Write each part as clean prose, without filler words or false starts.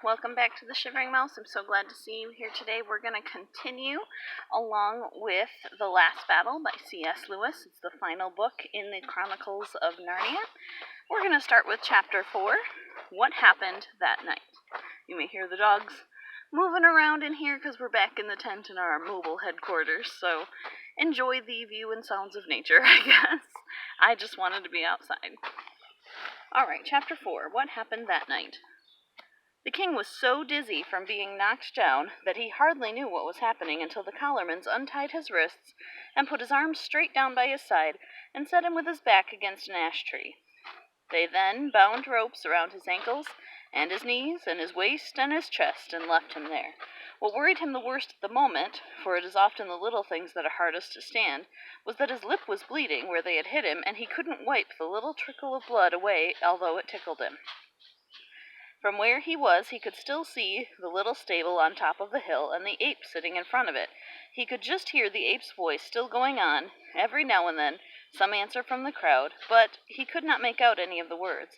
Welcome back to the Shivering Mouse. I'm so glad to see you here today. We're going to continue along with The Last Battle by C.S. Lewis. It's the final book in the Chronicles of Narnia. We're going to start with Chapter 4, What Happened That Night. You may hear the dogs moving around in here because we're back in the tent in our mobile headquarters, so enjoy the view and sounds of nature, I guess. I just wanted to be outside. Alright, Chapter 4, What Happened That Night. The king was so dizzy from being knocked down that he hardly knew what was happening until the collarmans untied his wrists and put his arms straight down by his side and set him with his back against an ash tree. They then bound ropes around his ankles and his knees and his waist and his chest and left him there. What worried him the worst at the moment, for it is often the little things that are hardest to stand, was that his lip was bleeding where they had hit him, and he couldn't wipe the little trickle of blood away, although it tickled him. From where he was, he could still see the little stable on top of the hill and the ape sitting in front of it. He could just hear the ape's voice still going on, every now and then, some answer from the crowd, but he could not make out any of the words.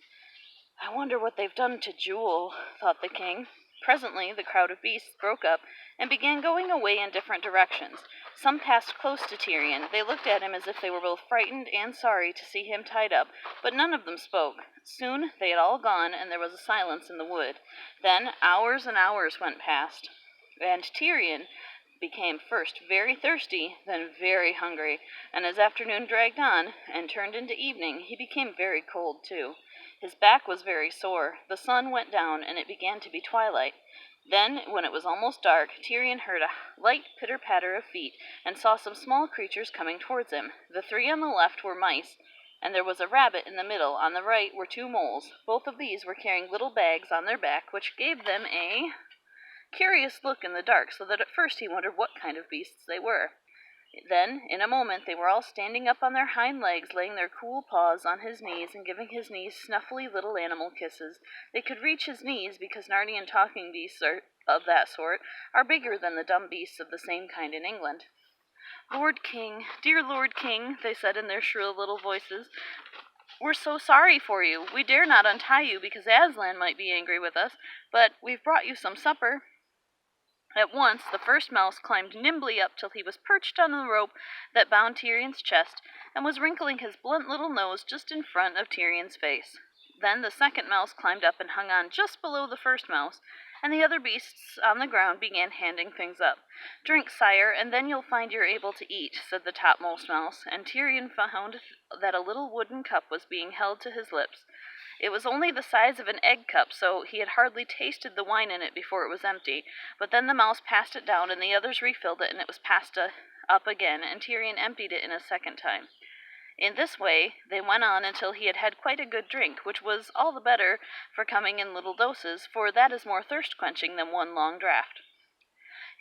"I wonder what they've done to Jewel," thought the king. Presently the crowd of beasts broke up and began going away in different directions. Some passed close to Tirian. They looked at him as if they were both frightened and sorry to see him tied up, but none of them spoke. Soon they had all gone, and there was a silence in the wood. Then hours and hours went past, and Tirian became first very thirsty, then very hungry, and as afternoon dragged on and turned into evening, he became very cold too. His back was very sore. The sun went down, and it began to be twilight. Then, when it was almost dark, Tirian heard a light pitter-patter of feet, and saw some small creatures coming towards him. The three on the left were mice, and there was a rabbit in the middle. On the right were two moles. Both of these were carrying little bags on their back, which gave them a curious look in the dark, so that at first he wondered what kind of beasts they were. Then, in a moment, they were all standing up on their hind legs, laying their cool paws on his knees and giving his knees snuffly little animal kisses. They could reach his knees because Narnian talking beasts of that sort are bigger than the dumb beasts of the same kind in England. "Lord King, dear Lord King," they said in their shrill little voices, "we're so sorry for you. We dare not untie you because Aslan might be angry with us, but we've brought you some supper." At once the first mouse climbed nimbly up till he was perched on the rope that bound Tirian's chest, and was wrinkling his blunt little nose just in front of Tirian's face. Then the second mouse climbed up and hung on just below the first mouse, and the other beasts on the ground began handing things up. "Drink, sire, and then you'll find you're able to eat," said the topmost mouse, and Tirian found that a little wooden cup was being held to his lips. It was only the size of an egg cup, so he had hardly tasted the wine in it before it was empty, but then the mouse passed it down, and the others refilled it, and it was passed up again, and Tirian emptied it in a second time. In this way they went on until he had had quite a good drink, which was all the better for coming in little doses, for that is more thirst-quenching than one long draught.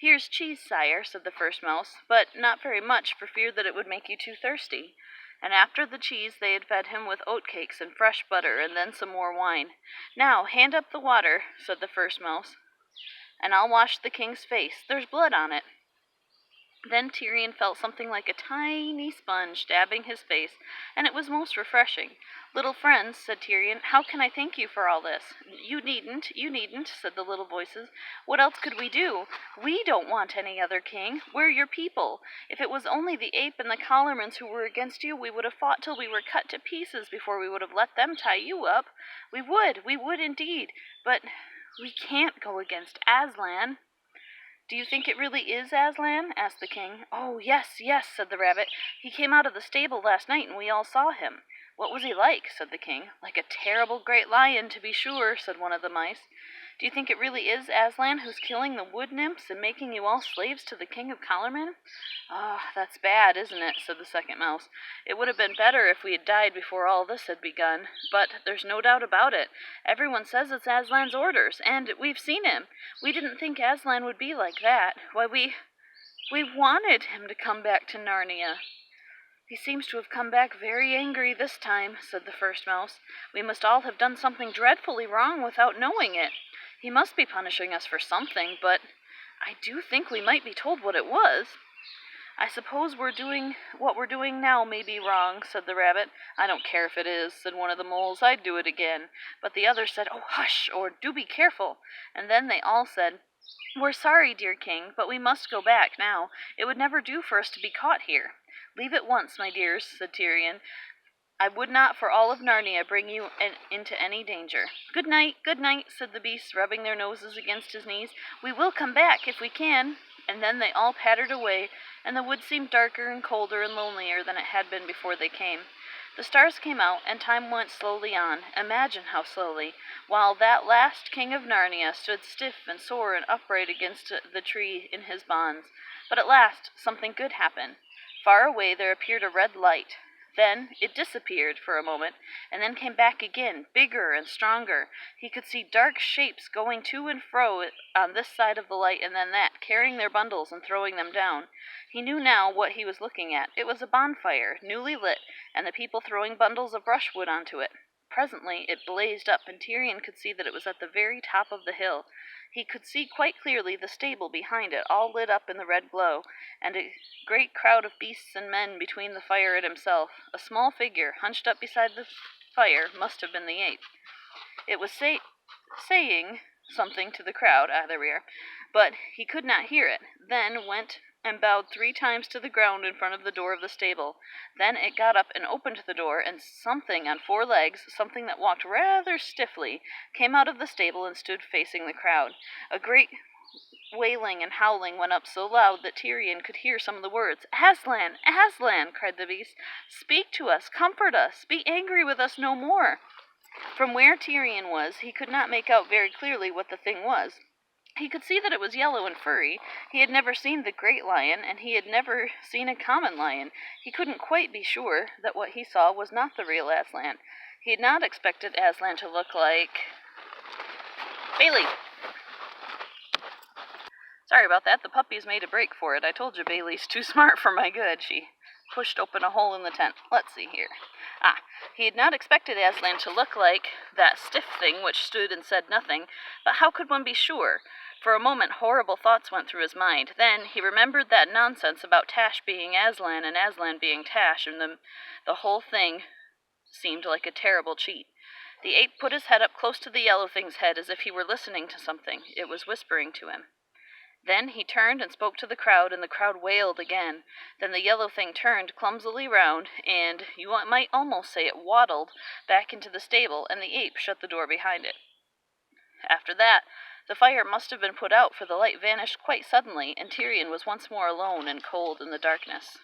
"Here's cheese, sire," said the first mouse, "but not very much, for fear that it would make you too thirsty." And after the cheese they had fed him with oatcakes and fresh butter, and then some more wine. "Now, hand up the water," said the first mouse, "and I'll wash the king's face. There's blood on it." Then Tirian felt something like a tiny sponge dabbing his face, and it was most refreshing. "Little friends," said Tirian, "how can I thank you for all this?" You needn't," said the little voices. "What else could we do? We don't want any other king. We're your people. If it was only the ape and the collarmans who were against you, we would have fought till we were cut to pieces before we would have let them tie you up. We would indeed, but we can't go against Aslan." "Do you think it really is Aslan?" asked the king. "Oh, yes, said the rabbit. "He came out of the stable last night, and we all saw him." "What was he like?" said the king. "Like a terrible great lion, to be sure," said one of the mice. "Do you think it really is Aslan who's killing the wood nymphs and making you all slaves to the king of Calormen?" "Ah, that's bad, isn't it?" said the second mouse. "It would have been better if we had died before all this had begun. But there's no doubt about it. Everyone says it's Aslan's orders, and we've seen him. We didn't think Aslan would be like that. Why, we wanted him to come back to Narnia." "He seems to have come back very angry this time," said the first mouse. "We must all have done something dreadfully wrong without knowing it. He must be punishing us for something, but I do think we might be told what it was." "I suppose what we're doing now may be wrong," said the rabbit. "I don't care if it is," said one of the moles. "I'd do it again." But the others said, "Oh, hush!" or "Do be careful." And then they all said, "We're sorry, dear king, but we must go back now. It would never do for us to be caught here." "Leave at once, my dears," said Tirian. "I would not for all of Narnia bring you into any danger." "Good night, said the beasts, rubbing their noses against his knees. "We will come back if we can." And then they all pattered away, and the wood seemed darker and colder and lonelier than it had been before they came. The stars came out, and time went slowly on. Imagine how slowly, while that last king of Narnia stood stiff and sore and upright against the tree in his bonds. But at last something good happened. Far away there appeared a red light. Then it disappeared for a moment, and then came back again, bigger and stronger. He could see dark shapes going to and fro on this side of the light and then that, carrying their bundles and throwing them down. He knew now what he was looking at. It was a bonfire, newly lit, and the people throwing bundles of brushwood onto it. Presently it blazed up, and Tirian could see that it was at the very top of the hill. He could see quite clearly the stable behind it, all lit up in the red glow, and a great crowd of beasts and men between the fire and himself. A small figure, hunched up beside the fire, must have been the ape. It was saying something to the crowd, there we are, but he could not hear it. Then went and bowed 3 times to the ground in front of the door of the stable. Then it got up and opened the door, and something on 4 legs, something that walked rather stiffly, came out of the stable and stood facing the crowd. A great wailing and howling went up so loud that Tirian could hear some of the words. "Aslan! Aslan!" cried the beast. "Speak to us! Comfort us! Be angry with us no more!" From where Tirian was, he could not make out very clearly what the thing was. He could see that it was yellow and furry. He had never seen the great lion, and he had never seen a common lion. He couldn't quite be sure that what he saw was not the real Aslan. He had not expected Aslan to look like... Bailey! Sorry about that. The puppies made a break for it. I told you Bailey's too smart for my good. She pushed open a hole in the tent. Let's see here. He had not expected Aslan to look like that stiff thing which stood and said nothing, but how could one be sure? For a moment horrible thoughts went through his mind. Then he remembered that nonsense about Tash being Aslan and Aslan being Tash, and the whole thing seemed like a terrible cheat. The ape put his head up close to the yellow thing's head as if he were listening to something. It was whispering to him. Then he turned and spoke to the crowd, and the crowd wailed again. Then the yellow thing turned clumsily round, and you might almost say it waddled back into the stable, and the ape shut the door behind it. After that, the fire must have been put out, for the light vanished quite suddenly, and Tirian was once more alone and cold in the darkness.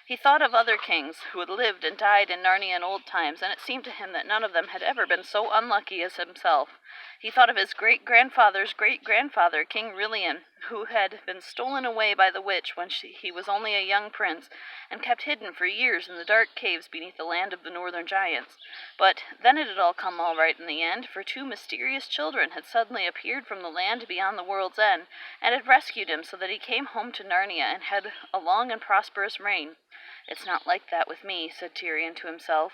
He thought of other kings who had lived and died in Narnia in old times, and it seemed to him that none of them had ever been so unlucky as himself. He thought of his great-grandfather's great-grandfather, King Rilian, who had been stolen away by the witch when he was only a young prince, and kept hidden for years in the dark caves beneath the land of the northern giants. But then it had all come all right in the end, for 2 mysterious children had suddenly appeared from the land beyond the world's end, and had rescued him so that he came home to Narnia and had a long and prosperous reign. "It's not like that with me," said Tirian to himself.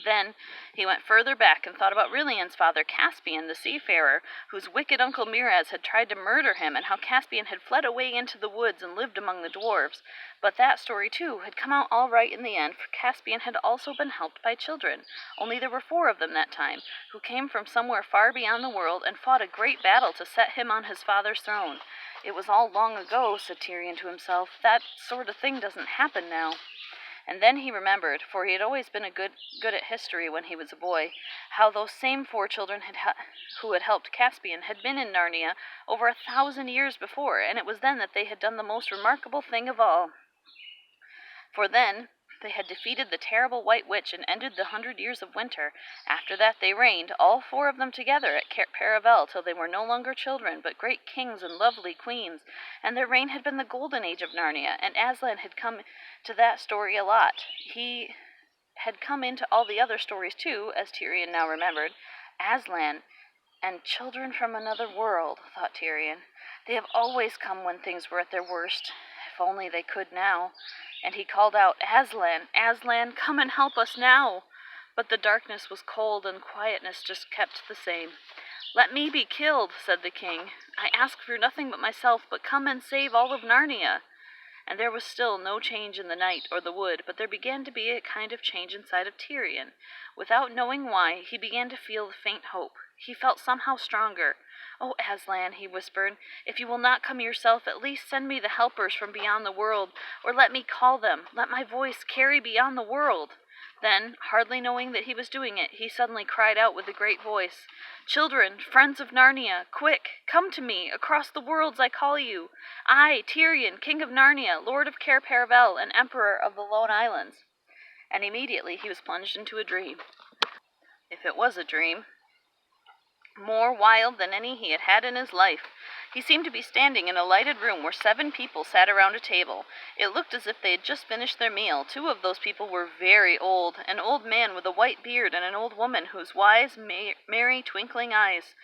Then he went further back and thought about Rilian's father, Caspian, the seafarer, whose wicked uncle Miraz had tried to murder him, and how Caspian had fled away into the woods and lived among the dwarves. But that story, too, had come out all right in the end, for Caspian had also been helped by children, only there were 4 of them that time, who came from somewhere far beyond the world and fought a great battle to set him on his father's throne. "It was all long ago," said Tirian to himself. "That sort of thing doesn't happen now." And then he remembered, for he had always been good at history when he was a boy, how those same 4 children who had helped Caspian had been in Narnia over 1,000 years before, and it was then that they had done the most remarkable thing of all. For then they had defeated the terrible White Witch and ended the 100 years of winter. After that they reigned, all 4 of them together, at Paravel, till they were no longer children, but great kings and lovely queens, and their reign had been the golden age of Narnia, and Aslan had come to that story a lot. He had come into all the other stories, too, as Tirian now remembered. Aslan and children from another world, thought Tirian. They have always come when things were at their worst. If only they could now. And he called out, "Aslan, Aslan, come and help us now." But the darkness was cold, and quietness just kept the same. "Let me be killed," said the king. "I ask for nothing but myself, but come and save all of Narnia." and there was still no change in the night or the wood, but there began to be a kind of change inside of Tyrion. Without knowing why, he began to feel the faint hope. He felt somehow stronger. "Oh, Aslan," he whispered, "if you will not come yourself, at least send me the helpers from beyond the world, or let me call them. Let my voice carry beyond the world." Then, hardly knowing that he was doing it, he suddenly cried out with a great voice, "Children, friends of Narnia, quick, come to me, across the worlds I call you. I, Tyrion, King of Narnia, Lord of Cair Paravel, and Emperor of the Lone Islands." And immediately he was plunged into a dream. If it was a dream, more wild than any he had had in his life. He seemed to be standing in a lighted room where 7 people sat around a table. It looked as if they had just finished their meal. 2 of those people were very old, an old man with a white beard and an old woman whose wise, merry, twinkling eyes.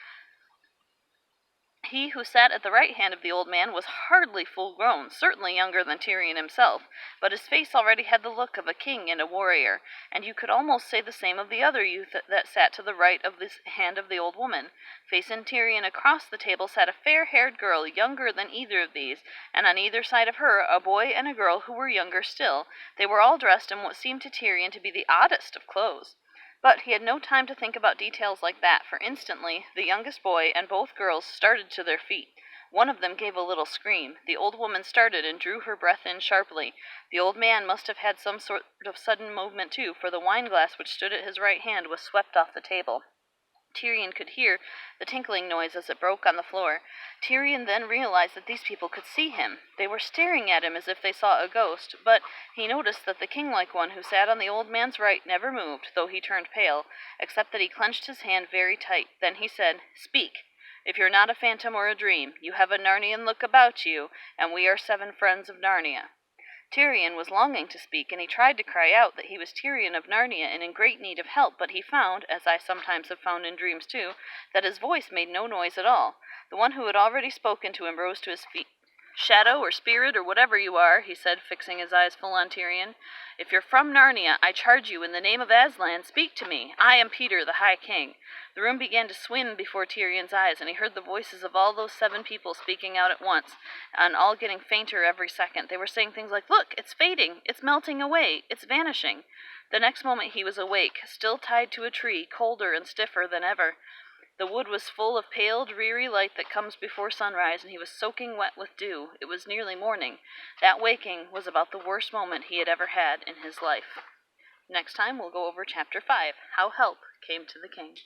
He who sat at the right hand of the old man was hardly full-grown, certainly younger than Tyrion himself, but his face already had the look of a king and a warrior, and you could almost say the same of the other youth that sat to the right of the hand of the old woman. Facing Tyrion across the table sat a fair-haired girl, younger than either of these, and on either side of her a boy and a girl who were younger still. They were all dressed in what seemed to Tyrion to be the oddest of clothes. But he had no time to think about details like that, for instantly the youngest boy and both girls started to their feet. One of them gave a little scream. The old woman started and drew her breath in sharply. The old man must have had some sort of sudden movement too, for the wine-glass which stood at his right hand was swept off the table. Tyrion could hear the tinkling noise as it broke on the floor. Tyrion then realized that these people could see him. They were staring at him as if they saw a ghost, but he noticed that the king-like one who sat on the old man's right never moved, though he turned pale, except that he clenched his hand very tight. Then he said, "Speak. If you're not a phantom or a dream, you have a Narnian look about you, and we are 7 friends of Narnia." Tyrion was longing to speak, and he tried to cry out that he was Tyrion of Narnia and in great need of help, but he found, as I sometimes have found in dreams too, that his voice made no noise at all. The one who had already spoken to him rose to his feet. "Shadow or spirit or whatever you are," he said, fixing his eyes full on Tyrion, "if you're from Narnia, I charge you in the name of Aslan, speak to me. I am Peter, the High King." The room began to swim before Tyrion's eyes, and he heard the voices of all those 7 people speaking out at once, and all getting fainter every second. They were saying things like, "Look, it's fading, it's melting away, it's vanishing." The next moment he was awake, still tied to a tree, colder and stiffer than ever. The wood was full of pale, dreary light that comes before sunrise, and he was soaking wet with dew. It was nearly morning. That waking was about the worst moment he had ever had in his life. Next time we'll go over Chapter 5, How Help Came to the King.